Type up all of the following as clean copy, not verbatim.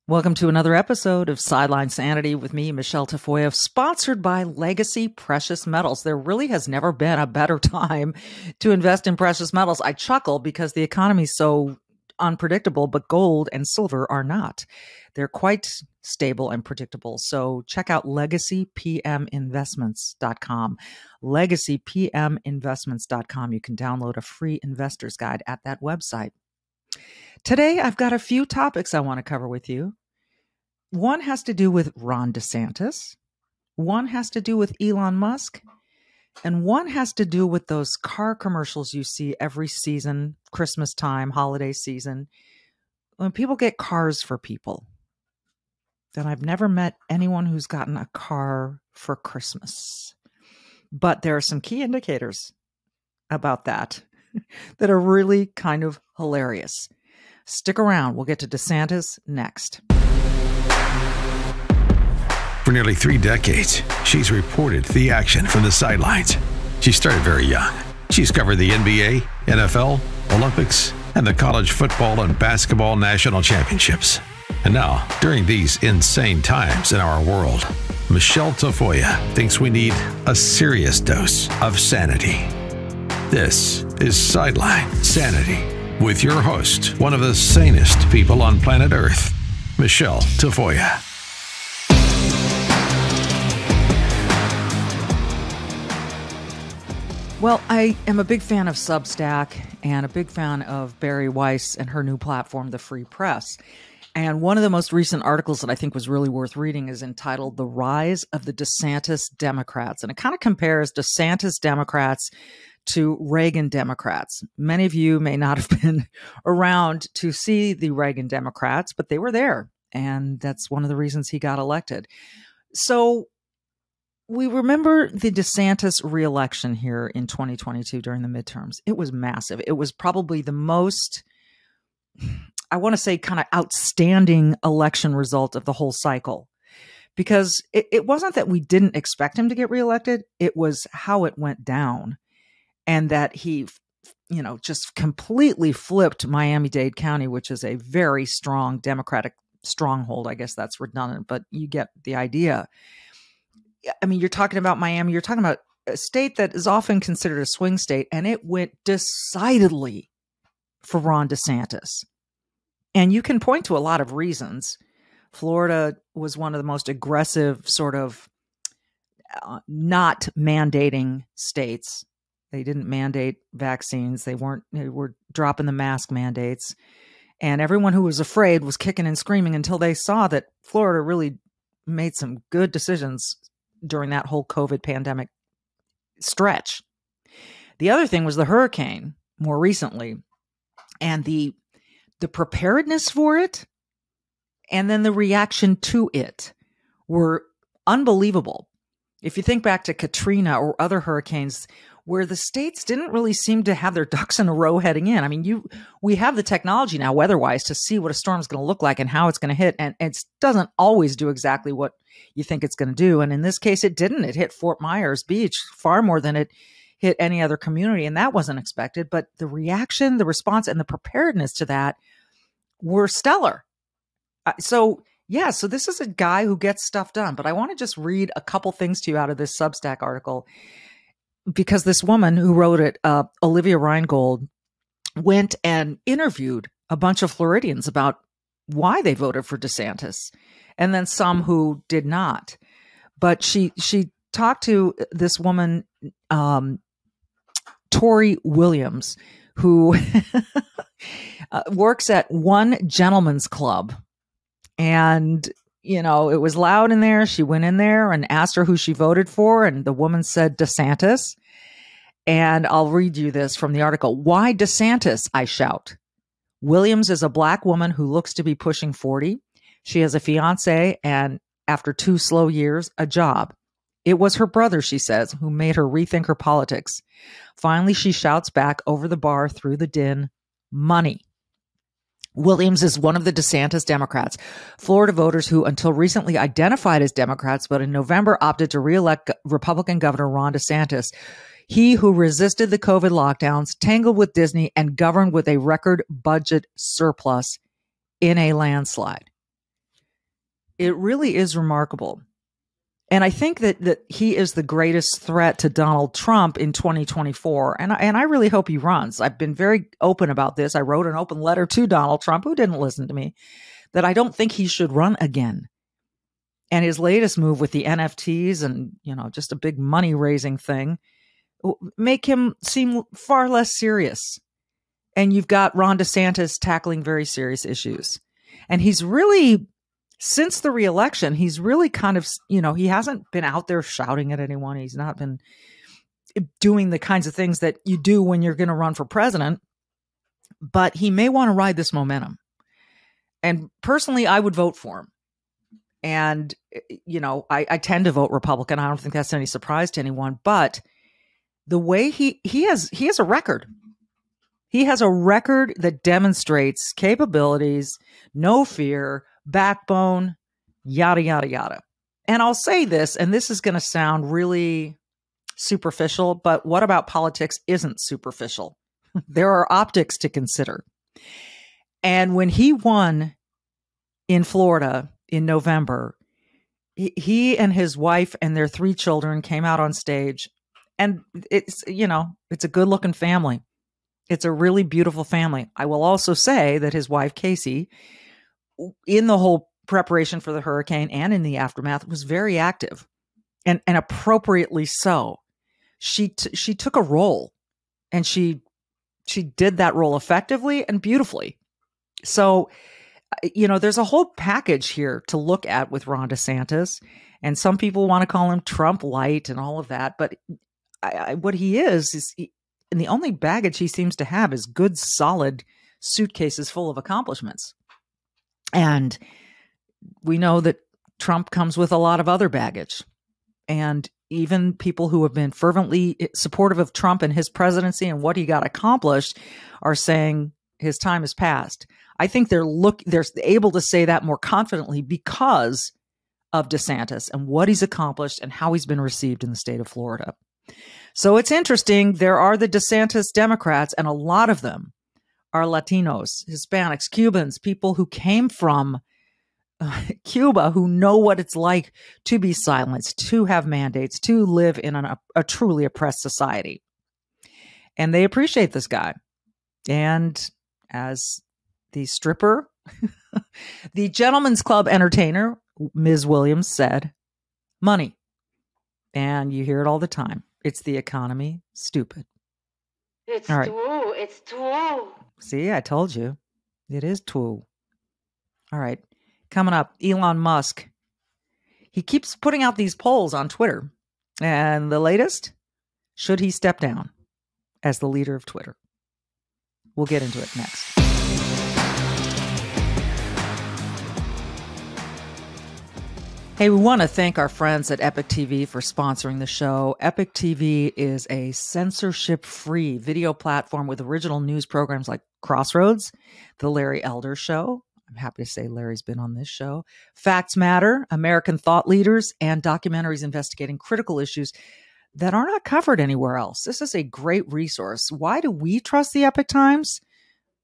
Welcome to another episode of Sideline Sanity with me, Michelle Tafoya, sponsored by Legacy Precious Metals. There really has never been a better time to invest in precious metals. I chuckle because the economy is so unpredictable, but gold and silver are not. They're quite stable and predictable. So check out legacypminvestments.com. Legacypminvestments.com. You can download a free investor's guide at that website. Today, I've got a few topics I want to cover with you. One has to do with Ron DeSantis. One has to do with Elon Musk. And one has to do with those car commercials you see every season, Christmas time, holiday season, when people get cars for people. Then I've never met anyone who's gotten a car for Christmas. But there are some key indicators about that that are really kind of hilarious. Stick around. We'll get to DeSantis next. For nearly 3 decades, she's reported the action from the sidelines. She started very young. She's covered the NBA, NFL, Olympics, and the college football and basketball national championships. And now, during these insane times in our world, Michelle Tafoya thinks we need a serious dose of sanity. This is Sideline Sanity with your host, one of the sanest people on planet Earth, Michelle Tafoya. Well, I am a big fan of Substack and a big fan of Bari Weiss and her new platform, The Free Press. And one of the most recent articles that I think was really worth reading is entitled The Rise of the DeSantis Democrats. And it kind of compares DeSantis Democrats to Reagan Democrats. Many of you may not have been around to see the Reagan Democrats, but they were there. And that's one of the reasons he got elected. So we remember the DeSantis reelection here in 2022 during the midterms. It was massive. It was probably the most, I want to say, kind of outstanding election result of the whole cycle. Because it wasn't that we didn't expect him to get reelected. It was how it went down. And that he, just completely flipped Miami-Dade County, which is a very strong Democratic stronghold. I guess that's redundant, but you get the idea. I mean, you're talking about Miami, you're talking about a state that is often considered a swing state, and it went decidedly for Ron DeSantis. And you can point to a lot of reasons. Florida was one of the most aggressive sort of not mandating states. They didn't mandate vaccines. They were dropping the mask mandates. And everyone who was afraid was kicking and screaming until they saw that Florida really made some good decisions during that whole COVID pandemic stretch. The other thing was the hurricane more recently, and the preparedness for it and then the reaction to it were unbelievable. If you think back to Katrina or other hurricanes where the states didn't really seem to have their ducks in a row heading in. I mean, we have the technology now weather-wise to see what a storm is going to look like and how it's going to hit. And it doesn't always do exactly what you think it's going to do. And in this case, it didn't. It hit Fort Myers Beach far more than it hit any other community. And that wasn't expected. But the reaction, the response, and the preparedness to that were stellar. So this is a guy who gets stuff done. But I want to just read a couple things to you out of this Substack article, because this woman who wrote it, Olivia Reingold, went and interviewed a bunch of Floridians about why they voted for DeSantis, and then some who did not. But she talked to this woman, Tori Williams, who works at One Gentleman's Club. And it was loud in there. She went in there and asked her who she voted for. And the woman said DeSantis. And I'll read you this from the article. Why DeSantis? I shout. Williams is a Black woman who looks to be pushing 40. She has a fiance and, after 2 slow years, a job. It was her brother, she says, who made her rethink her politics. Finally, she shouts back over the bar through the din, money. Williams is one of the DeSantis Democrats, Florida voters who until recently identified as Democrats, but in November opted to re-elect Republican Governor Ron DeSantis. He who resisted the COVID lockdowns, tangled with Disney, and governed with a record budget surplus in a landslide. It really is remarkable. And I think that he is the greatest threat to Donald Trump in 2024. And I really hope he runs. I've been very open about this. I wrote an open letter to Donald Trump, who didn't listen to me, that I don't think he should run again. And his latest move with the NFTs and, just a big money raising thing make him seem far less serious. And you've got Ron DeSantis tackling very serious issues. And he's really, since the reelection, he's really kind of, he hasn't been out there shouting at anyone. He's not been doing the kinds of things that you do when you're going to run for president. But he may want to ride this momentum. And personally, I would vote for him. And, I tend to vote Republican. I don't think that's any surprise to anyone. But the way he has a record. He has a record that demonstrates capabilities, no fear, backbone, yada, yada, yada. And I'll say this, and this is going to sound really superficial, but what about politics isn't superficial? There are optics to consider. And when he won in Florida in November, he and his wife and their 3 children came out on stage. And it's a good looking family. It's a really beautiful family. I will also say that his wife, Casey, in the whole preparation for the hurricane and in the aftermath, was very active and appropriately so. She took a role and she did that role effectively and beautifully. So, there's a whole package here to look at with Ron DeSantis, and some people want to call him Trump light and all of that. But what he is and the only baggage he seems to have is good, solid suitcases full of accomplishments. And we know that Trump comes with a lot of other baggage. And even people who have been fervently supportive of Trump and his presidency and what he got accomplished are saying his time has passed. I think they're able to say that more confidently because of DeSantis and what he's accomplished and how he's been received in the state of Florida. So it's interesting. There are the DeSantis Democrats, and a lot of them are Latinos, Hispanics, Cubans, people who came from Cuba, who know what it's like to be silenced, to have mandates, to live in a truly oppressed society. And they appreciate this guy. And as the stripper, the Gentleman's Club entertainer, Ms. Williams, said, money. And you hear it all the time. It's the economy. Stupid. It's all right. True. It's true. See, I told you. It is true. All right. Coming up, Elon Musk. He keeps putting out these polls on Twitter. And the latest, should he step down as the leader of Twitter? We'll get into it next. Hey, we want to thank our friends at Epic TV for sponsoring the show. Epic TV is a censorship-free video platform with original news programs like Crossroads, The Larry Elder Show. I'm happy to say Larry's been on this show. Facts Matter, American Thought Leaders, and documentaries investigating critical issues that are not covered anywhere else. This is a great resource. Why do we trust the Epic Times?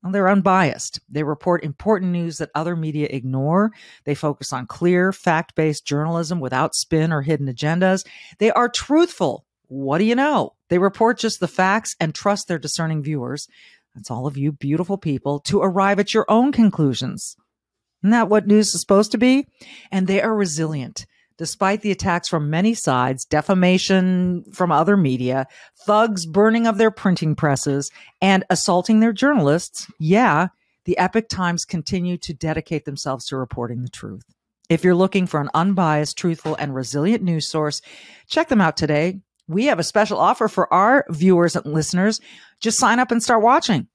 Well, they're unbiased. They report important news that other media ignore. They focus on clear, fact-based journalism without spin or hidden agendas. They are truthful. What do you know? They report just the facts and trust their discerning viewers. That's all of you beautiful people to arrive at your own conclusions. Isn't that what news is supposed to be? And they are resilient. Despite the attacks from many sides, defamation from other media, thugs burning of their printing presses, and assaulting their journalists, the Epic Times continue to dedicate themselves to reporting the truth. If you're looking for an unbiased, truthful, and resilient news source, check them out today. We have a special offer for our viewers and listeners. Just sign up and start watching.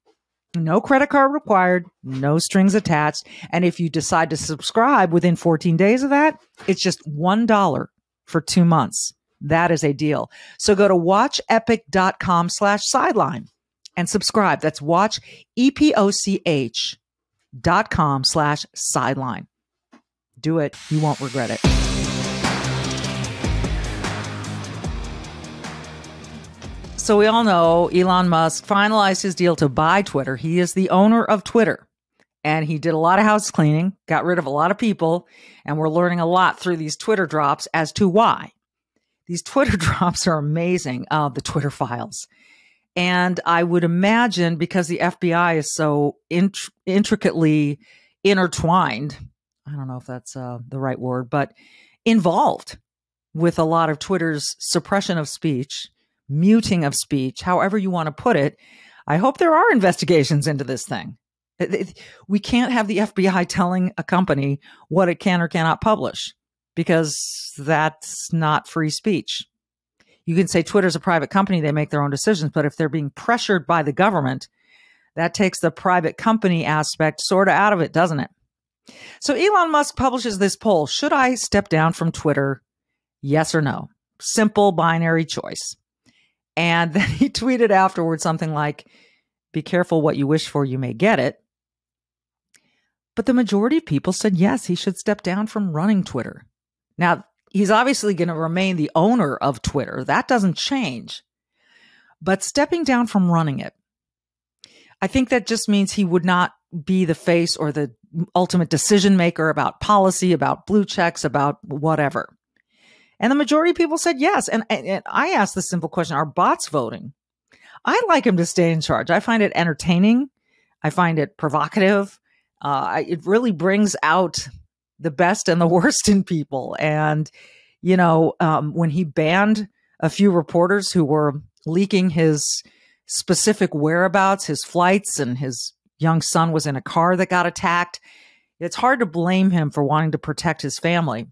No credit card required, no strings attached. And if you decide to subscribe within 14 days of that, it's just $1 for 2 months. That is a deal. So go to watchepic.com/sideline and subscribe. That's watchepoch.com/sideline. Do it. You won't regret it. So we all know Elon Musk finalized his deal to buy Twitter. He is the owner of Twitter. And he did a lot of house cleaning, got rid of a lot of people, and we're learning a lot through these Twitter drops as to why. These Twitter drops are amazing, the Twitter files. And I would imagine because the FBI is so intricately intertwined, I don't know if that's the right word, but involved with a lot of Twitter's suppression of speech, muting of speech, however you want to put it. I hope there are investigations into this thing. We can't have the FBI telling a company what it can or cannot publish because that's not free speech. You can say Twitter's a private company. They make their own decisions. But if they're being pressured by the government, that takes the private company aspect sort of out of it, doesn't it? So Elon Musk publishes this poll. Should I step down from Twitter? Yes or no? Simple binary choice. And then he tweeted afterwards something like, be careful what you wish for, you may get it. But the majority of people said, yes, he should step down from running Twitter. Now, he's obviously going to remain the owner of Twitter. That doesn't change. But stepping down from running it, I think that just means he would not be the face or the ultimate decision maker about policy, about blue checks, about whatever. And the majority of people said yes. And I asked the simple question, are bots voting? I'd like him to stay in charge. I find it entertaining. I find it provocative. It really brings out the best and the worst in people. And, you know, when he banned a few reporters who were leaking his specific whereabouts, his flights, and his young son was in a car that got attacked, it's hard to blame him for wanting to protect his family.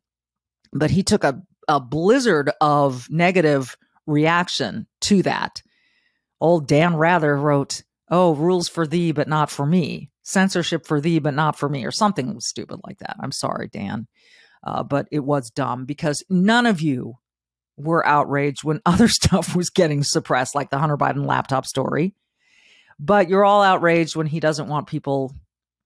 But he took a blizzard of negative reaction to that. Old Dan Rather wrote, oh, rules for thee, but not for me. Censorship for thee, but not for me, or something stupid like that. I'm sorry, Dan. But it was dumb because none of you were outraged when other stuff was getting suppressed, like the Hunter Biden laptop story. But you're all outraged when he doesn't want people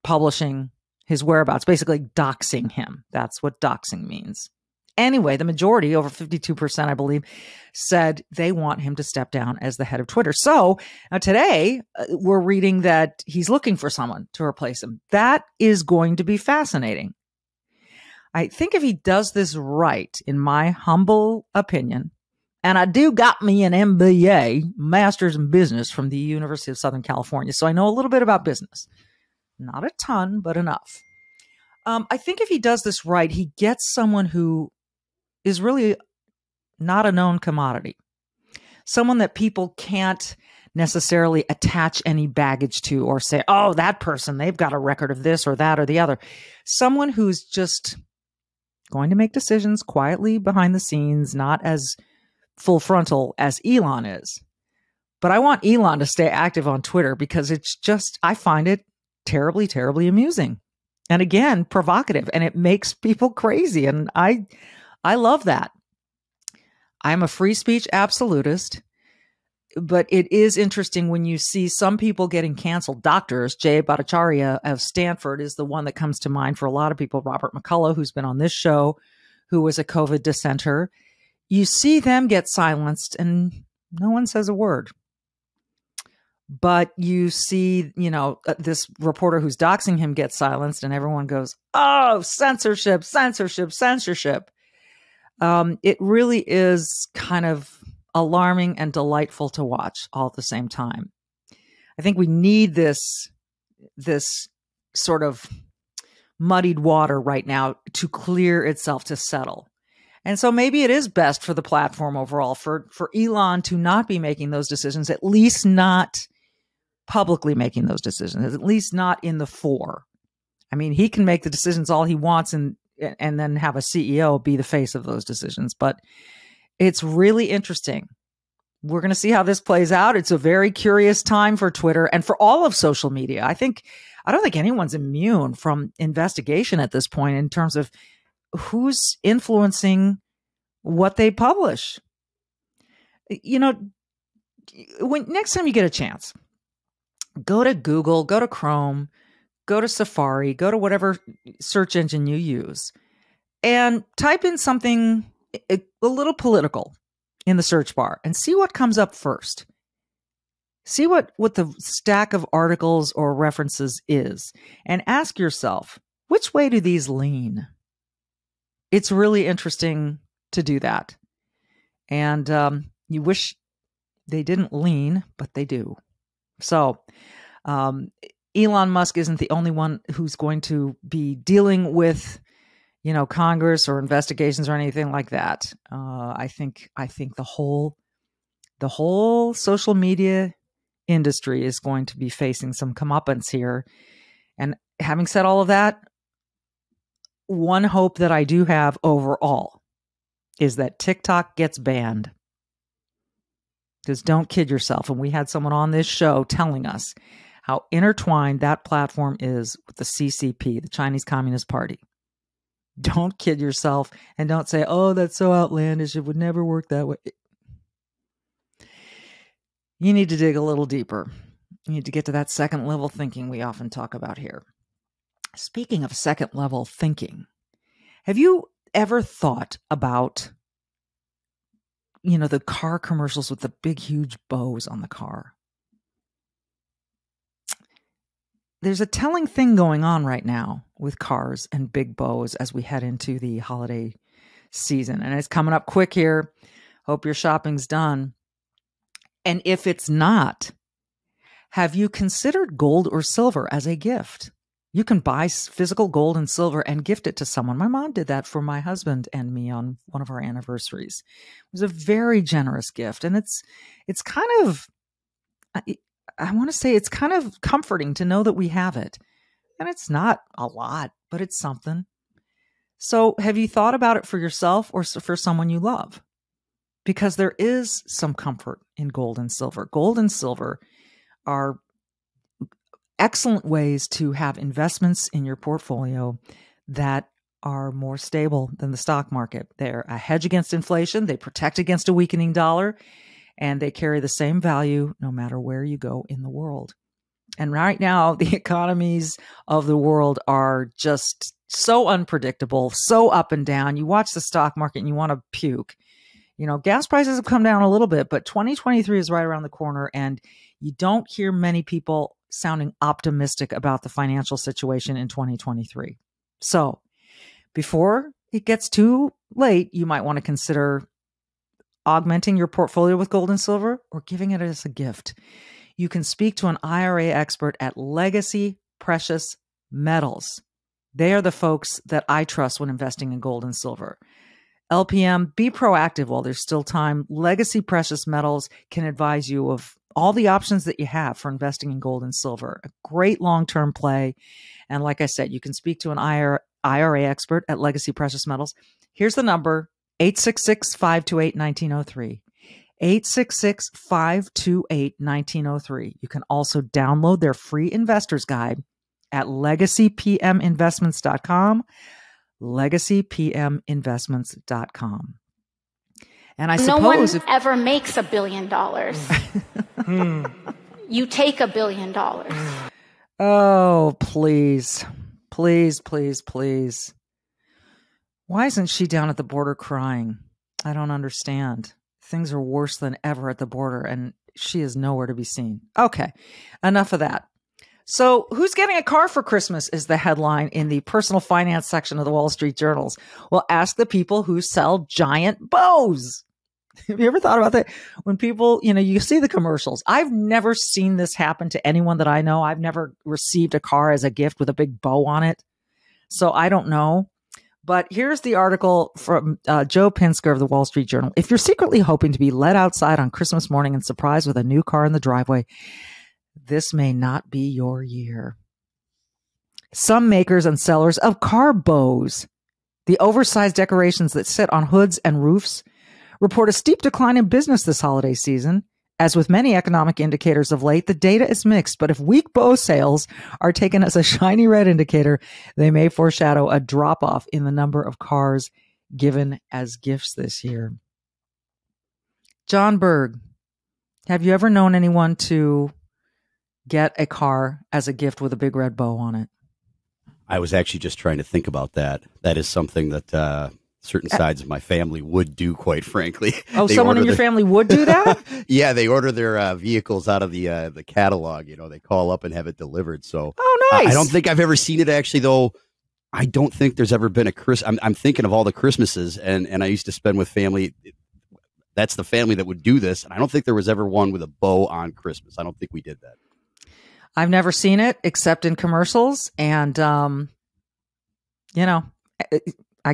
publishing his whereabouts, basically doxing him. That's what doxing means. Anyway, the majority, over 52%, I believe, said they want him to step down as the head of Twitter. So today we're reading that he's looking for someone to replace him. That is going to be fascinating. I think if he does this right, in my humble opinion, and I do got me an MBA, Master's in Business from the University of Southern California, so I know a little bit about business. Not a ton, but enough. I think if he does this right, he gets someone who is really not a known commodity. Someone that people can't necessarily attach any baggage to or say, oh, that person, they've got a record of this or that or the other. Someone who's just going to make decisions quietly behind the scenes, not as full frontal as Elon is. But I want Elon to stay active on Twitter because it's just, I find it terribly, terribly amusing. And again, provocative, and it makes people crazy. And I love that. I'm a free speech absolutist, but it is interesting when you see some people getting canceled. Doctors, Jay Bhattacharya of Stanford is the one that comes to mind for a lot of people. Robert McCullough, who's been on this show, who was a COVID dissenter. You see them get silenced and no one says a word. But you see, you know, this reporter who's doxing him gets silenced and everyone goes, oh, censorship, censorship, censorship. It really is kind of alarming and delightful to watch all at the same time. I think we need this sort of muddied water right now to clear itself, to settle. And so maybe it is best for the platform overall for Elon to not be making those decisions, at least not publicly making those decisions, at least not in the fore. I mean, he can make the decisions all he wants and then have a CEO be the face of those decisions. But it's really interesting. We're going to see how this plays out. It's a very curious time for Twitter and for all of social media. I don't think anyone's immune from investigation at this point in terms of who's influencing what they publish. You know, when next time you get a chance, go to Google, go to Chrome, go to Safari, go to whatever search engine you use, and type in something a little political in the search bar and see what comes up first. See what the stack of articles or references is, and ask yourself, which way do these lean? It's really interesting to do that. And you wish they didn't lean, but they do. So Elon Musk isn't the only one who's going to be dealing with, Congress or investigations or anything like that. I think the whole social media industry is going to be facing some comeuppance here. And having said all of that, one hope that I do have overall is that TikTok gets banned. Because don't kid yourself. And we had someone on this show telling us how intertwined that platform is with the CCP, the Chinese Communist Party. Don't kid yourself and don't say, oh, that's so outlandish. It would never work that way. You need to dig a little deeper. You need to get to that second level thinking we often talk about here. Speaking of second level thinking, have you ever thought about, the car commercials with the big, huge bows on the car? There's a telling thing going on right now with cars and big bows as we head into the holiday season. And it's coming up quick here. Hope your shopping's done. And if it's not, have you considered gold or silver as a gift? You can buy physical gold and silver and gift it to someone. My mom did that for my husband and me on one of our anniversaries. It was a very generous gift. And it's kind of, I want to say it's kind of comforting to know that we have it. And it's not a lot, but it's something. So have you thought about it for yourself or for someone you love? Because there is some comfort in gold and silver. Gold and silver are excellent ways to have investments in your portfolio that are more stable than the stock market. They're a hedge against inflation. They protect against a weakening dollar, and they carry the same value no matter where you go in the world. And right now, the economies of the world are just so unpredictable, so up and down. You watch the stock market and you want to puke. Gas prices have come down a little bit, but 2023 is right around the corner, and you don't hear many people sounding optimistic about the financial situation in 2023. So before it gets too late, you might want to consider augmenting your portfolio with gold and silver or giving it as a gift. You can speak to an IRA expert at Legacy Precious Metals. They are the folks that I trust when investing in gold and silver. LPM, be proactive while there's still time. Legacy Precious Metals can advise you of all the options that you have for investing in gold and silver. A great long-term play. And like I said, you can speak to an IRA expert at Legacy Precious Metals. Here's the number, 866-528-1903. 866-528-1903. You can also download their free investor's guide at legacypminvestments.com. legacypminvestments.com. And I suppose no one ever makes $1 billion. You take $1 billion. Oh, please. Please, please, please. Why isn't she down at the border crying? I don't understand. Things are worse than ever at the border, and she is nowhere to be seen. Okay, enough of that. So who's getting a car for Christmas is the headline in the personal finance section of the Wall Street Journals. Well, ask the people who sell giant bows. Have you ever thought about that? When people, you see the commercials. I've never seen this happen to anyone that I know. I've never received a car as a gift with a big bow on it. So I don't know. But here's the article from Joe Pinsker of the Wall Street Journal. If you're secretly hoping to be let outside on Christmas morning and surprised with a new car in the driveway, this may not be your year. Some makers and sellers of car bows, the oversized decorations that sit on hoods and roofs, report a steep decline in business this holiday season. As with many economic indicators of late, the data is mixed, but if weak bow sales are taken as a shiny red indicator, they may foreshadow a drop-off in the number of cars given as gifts this year. John Berg, have you ever known anyone to get a car as a gift with a big red bow on it? I was actually just trying to think about that. That is something that certain sides of my family would do, quite frankly. Oh, someone in your family would do that? Yeah, they order their vehicles out of the catalog. They call up and have it delivered. So, nice. I don't think I've ever seen it actually, though. I don't think there's ever been a I'm thinking of all the Christmases, and I used to spend with family. That's the family that would do this, and I don't think there was ever one with a bow on Christmas. I don't think we did that. I've never seen it except in commercials, and I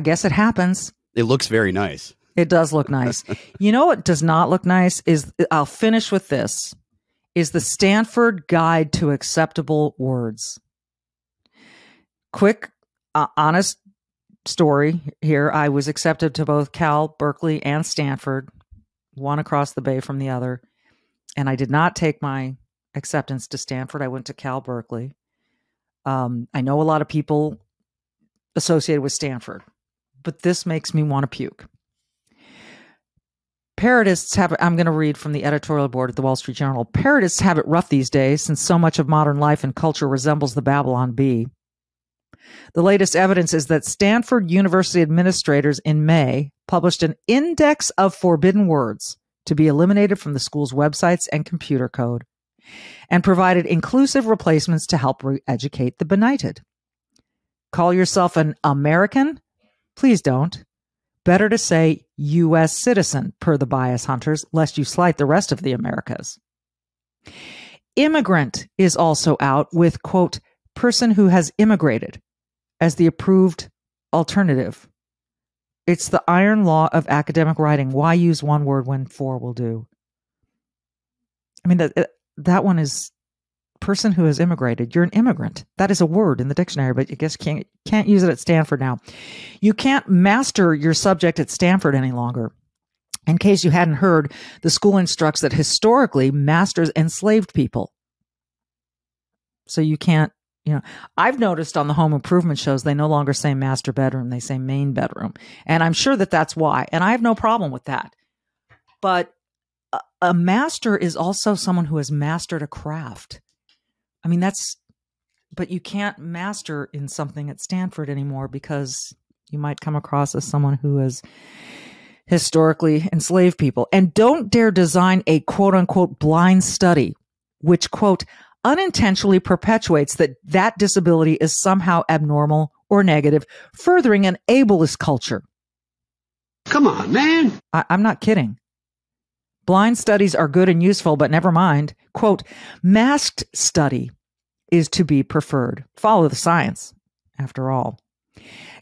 guess it happens. It looks very nice. It does look nice. You know what does not look nice is, I'll finish with this, is the Stanford Guide to Acceptable Words. Quick, honest story here. I was accepted to both Cal, Berkeley, and Stanford, one across the bay from the other. And I did not take my acceptance to Stanford. I went to Cal, Berkeley. I know a lot of people associated with Stanford, but this makes me want to puke. Parodists have, I'm going to read from the editorial board at the Wall Street Journal. Parodists have it rough these days since so much of modern life and culture resembles the Babylon Bee. The latest evidence is that Stanford University administrators in May published an index of forbidden words to be eliminated from the school's websites and computer code, and provided inclusive replacements to help re-educate the benighted. Call yourself an American? Please don't. Better to say U.S. citizen, per the bias hunters, lest you slight the rest of the Americas. Immigrant is also out with, quote, person who has immigrated as the approved alternative. It's the iron law of academic writing. Why use one word when four will do? I mean, that one is person who has immigrated. You're an immigrant. That is a word in the dictionary, but I guess can't use it at Stanford now. You can't master your subject at Stanford any longer. In case you hadn't heard, the school instructs that historically masters enslaved people. So you can't, I've noticed on the home improvement shows, they no longer say master bedroom, they say main bedroom. And I'm sure that that's why. And I have no problem with that. But a master is also someone who has mastered a craft. I mean, but you can't master in something at Stanford anymore because you might come across as someone who has historically enslaved people. And don't dare design a quote unquote blind study, which, quote, unintentionally perpetuates that disability is somehow abnormal or negative, furthering an ableist culture. Come on, man. I'm not kidding. Blind studies are good and useful, but never mind. Quote, masked study is to be preferred. Follow the science, after all.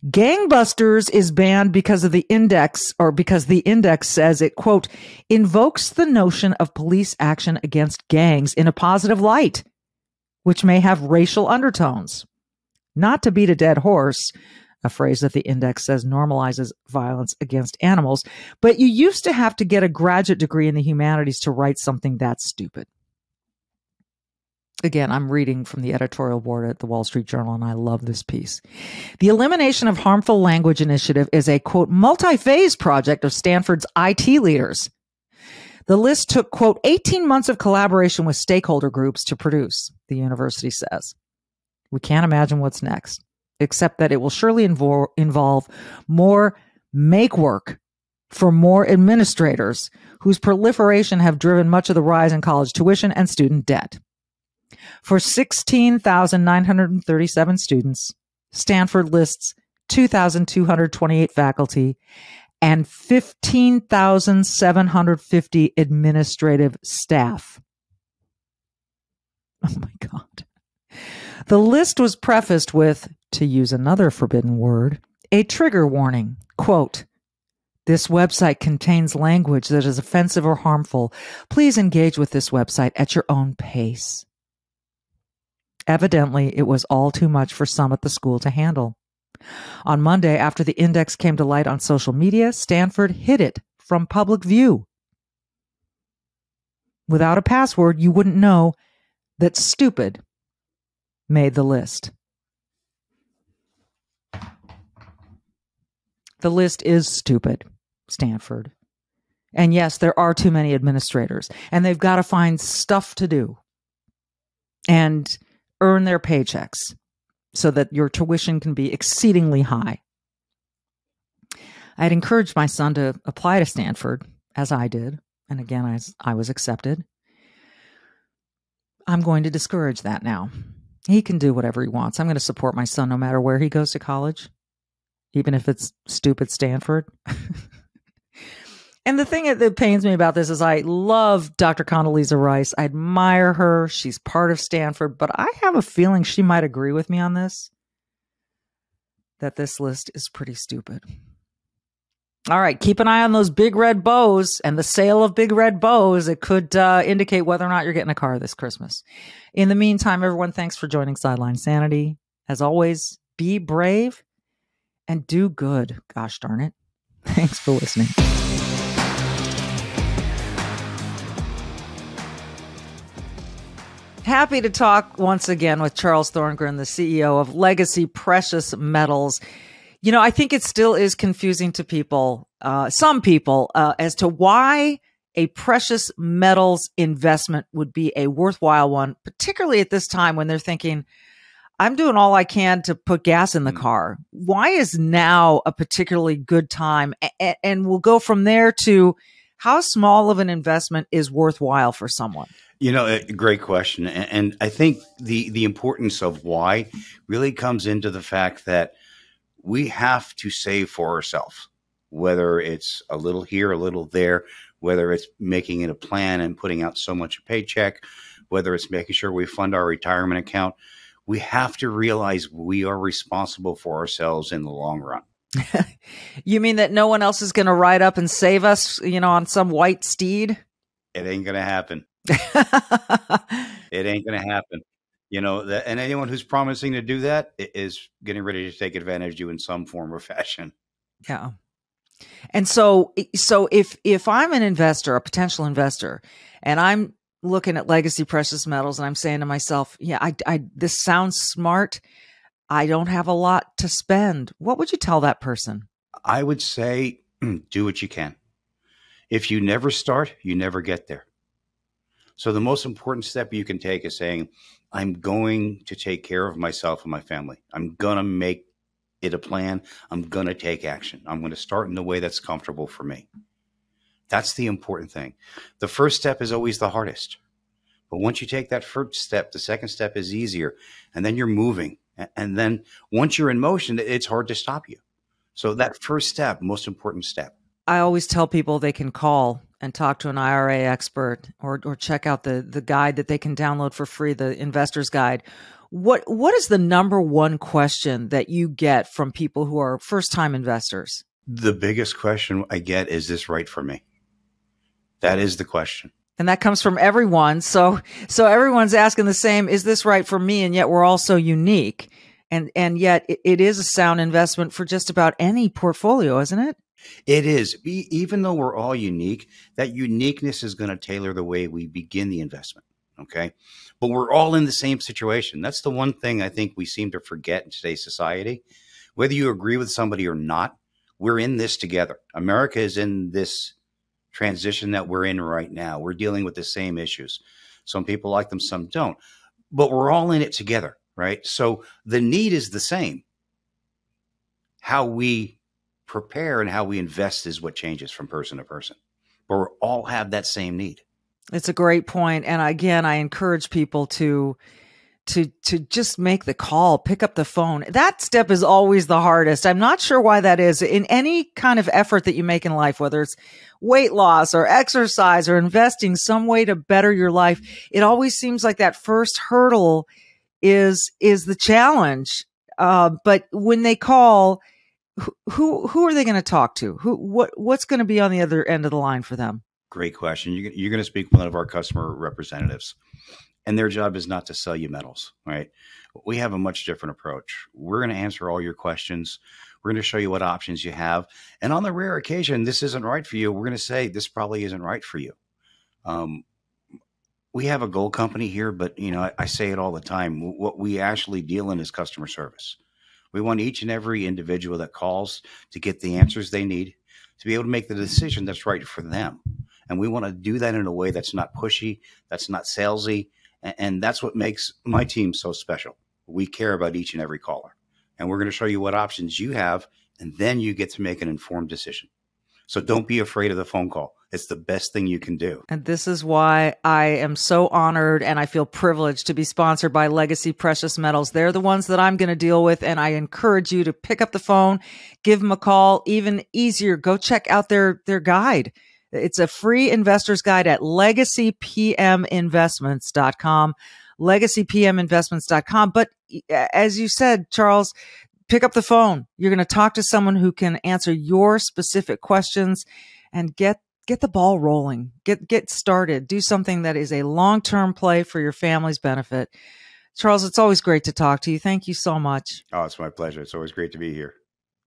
Gangbusters is banned because of the index, or because the index says it, quote, invokes the notion of police action against gangs in a positive light, which may have racial undertones. Not to beat a dead horse, a phrase that the index says normalizes violence against animals, but you used to have to get a graduate degree in the humanities to write something that stupid. Again, I'm reading from the editorial board at the Wall Street Journal, and I love this piece. The Elimination of Harmful Language Initiative is a, quote, multi-phase project of Stanford's IT leaders. The list took, quote, 18 months of collaboration with stakeholder groups to produce, the university says. We can't imagine what's next, except that it will surely involve more make work for more administrators whose proliferation have driven much of the rise in college tuition and student debt. For 16,937 students, Stanford lists 2,228 faculty and 15,750 administrative staff. Oh my God. The list was prefaced with, to use another forbidden word, a trigger warning. Quote, this website contains language that is offensive or harmful. Please engage with this website at your own pace. Evidently, it was all too much for some at the school to handle. On Monday, after the index came to light on social media, Stanford hid it from public view. Without a password, you wouldn't know that stupid made the list. The list is stupid, Stanford. And yes, there are too many administrators, and they've got to find stuff to do and earn their paychecks so that your tuition can be exceedingly high. I had encouraged my son to apply to Stanford, as I did. And again, I was accepted. I'm going to discourage that now. He can do whatever he wants. I'm going to support my son no matter where he goes to college, even if it's stupid Stanford. And the thing that pains me about this is I love Dr. Condoleezza Rice. I admire her. She's part of Stanford, but I have a feeling she might agree with me on this, that this list is pretty stupid. All right, keep an eye on those big red bows and the sale of big red bows. It could indicate whether or not you're getting a car this Christmas. In the meantime, everyone, thanks for joining Sideline Sanity. As always, be brave and do good. Gosh darn it. Thanks for listening. Happy to talk once again with Charles Thorngren, the CEO of Legacy Precious Metals. You know, I think it still is confusing to people, some people, as to why a precious metals investment would be a worthwhile one, particularly at this time when they're thinking, I'm doing all I can to put gas in the car. Why is now a particularly good time? And we'll go from there to how small of an investment is worthwhile for someone. You know, a great question. And I think the importance of why really comes into the fact that we have to save for ourselves, whether it's a little here, a little there, whether it's making it a plan and putting out so much a paycheck, whether it's making sure we fund our retirement account. We have to realize we are responsible for ourselves in the long run. You mean that no one else is going to ride up and save us, you know, on some white steed? It ain't going to happen. It ain't going to happen. You know, and anyone who's promising to do that is getting ready to take advantage of you in some form or fashion. Yeah. And so if I'm an investor, a potential investor, and I'm looking at Legacy Precious Metals and I'm saying to myself, yeah, this sounds smart. I don't have a lot to spend. What would you tell that person? I would say, do what you can. If you never start, you never get there. So the most important step you can take is saying, I'm going to take care of myself and my family. I'm going to make it a plan. I'm going to take action. I'm going to start in the way that's comfortable for me. That's the important thing. The first step is always the hardest. But once you take that first step, the second step is easier. And then you're moving. And then once you're in motion, it's hard to stop you. So that first step, most important step. I always tell people they can call and talk to an IRA expert or check out the guide that they can download for free, the Investor's Guide. What is the number one question that you get from people who are first-time investors? The biggest question I get is this right for me? That is the question. And that comes from everyone. So everyone's asking the same, is this right for me? And yet we're all so unique. And yet it is a sound investment for just about any portfolio, isn't it? It is. Even though we're all unique, that uniqueness is going to tailor the way we begin the investment. Okay. But we're all in the same situation. That's the one thing I think we seem to forget in today's society. Whether you agree with somebody or not, we're in this together. America is in this transition that we're in right now. We're dealing with the same issues. Some people like them, some don't. But we're all in it together, right? So the need is the same. How we prepare and how we invest is what changes from person to person. But we all have that same need. It's a great point. And again, I encourage people to just make the call, pick up the phone. That step is always the hardest. I'm not sure why that is. In any kind of effort that you make in life, whether it's weight loss or exercise or investing some way to better your life, it always seems like that first hurdle is the challenge. But when they call, who are they going to talk to? What's going to be on the other end of the line for them? Great question. You're going to speak with one of our customer representatives, and their job is not to sell you metals, right? We have a much different approach. We're going to answer all your questions. We're going to show you what options you have. And on the rare occasion, this isn't right for you, we're going to say, this probably isn't right for you. We have a gold company here, but I say it all the time. What we actually deal in is customer service. We want each and every individual that calls to get the answers they need to be able to make the decision that's right for them. And we want to do that in a way that's not pushy, that's not salesy. And that's what makes my team so special. We care about each and every caller. And we're going to show you what options you have and then you get to make an informed decision. So don't be afraid of the phone call. It's the best thing you can do. And this is why I am so honored and I feel privileged to be sponsored by Legacy Precious Metals. They're the ones that I'm going to deal with. And I encourage you to pick up the phone, give them a call. Even easier, go check out their guide. It's a free investor's guide at legacypminvestments.com, legacypminvestments.com. But as you said, Charles, pick up the phone. You're going to talk to someone who can answer your specific questions and get the ball rolling. Get started. Do something that is a long-term play for your family's benefit. Charles, it's always great to talk to you. Thank you so much. Oh, it's my pleasure. It's always great to be here.